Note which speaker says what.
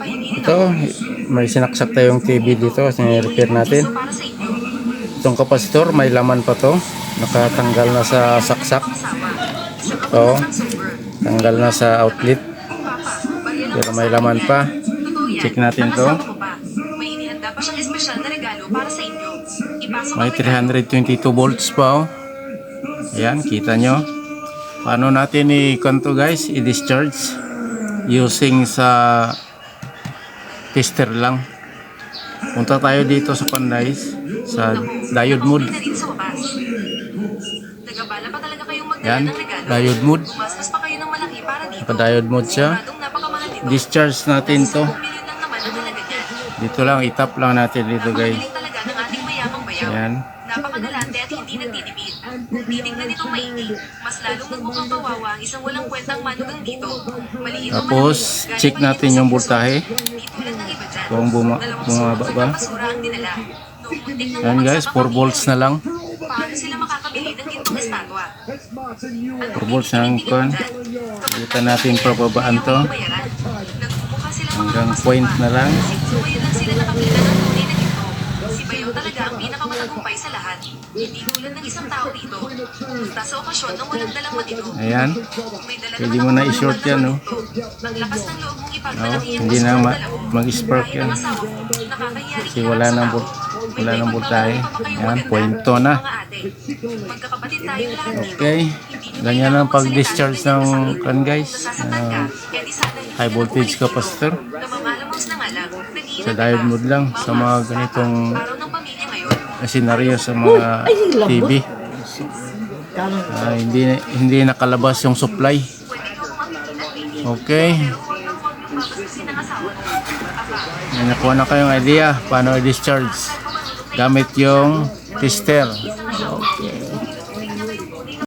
Speaker 1: Ito, may sinaksak tayong TV dito. Sinire-repair natin. Itong kapasitor, may laman pa to. Nakatanggal na sa saksak. Ito, tanggal na sa outlet. Pero may laman pa. Check natin to. May 322 volts pa. Oh. Ayan, kita nyo. Paano natin i-conto guys? I-discharge. Using sa tester lang. Punta tayo dito sa guys, sa diode mode. Yan, diode mode. Naka-diode mode siya. Discharge natin to. Dito lang, itap lang natin dito guys. Yan.
Speaker 2: Napakagalante at hindi nagtitipid. Kung titignan itong maigi, mas lalong nagmukhang kawawa ang isang walang kwentang manugang dito. Maliit
Speaker 1: Tapos, check natin yung voltahe. Kung bumaba ba. Yan guys, 4 volts na lang.
Speaker 2: Paano sila makakabili ng gintong estatwa?
Speaker 1: 4 volts na lang ko. Kita natin pababaan to. Hanggang point na lang.
Speaker 2: Ngayon lang sila nakakita ng tunay na ginto. Si Bayaw talaga ang pinakamatagumpay sa lahat. Hindi tulad ng isang tao dito. Pumunta sa okasyon ng walang dalang matino.
Speaker 1: Ayan. Pwede mo na i-short yan, no?
Speaker 2: Ang lakas ng loob mong
Speaker 1: No,
Speaker 2: ipagmalaki ang
Speaker 1: hindi
Speaker 2: gusto
Speaker 1: na
Speaker 2: mong dala mo.
Speaker 1: mag-spark yan.
Speaker 2: Nakakayari
Speaker 1: Kasi wala nang voltahe. Ayan, pointo na.
Speaker 2: Magkakapatid tayong lahat dito.
Speaker 1: Okay. Ganyan ang pag-discharge ng kan guys. High voltage capacitor.
Speaker 2: Namamalamos na nga lang.
Speaker 1: Sa diode mode lang. Sa mga ganitong
Speaker 2: Araw ng pamilya ngayon.
Speaker 1: senaryo sa mga TV. Hindi nakalabas yung supply. Okay. May nakuha na kayong idea paano i-discharge gamit yung tester. Okay.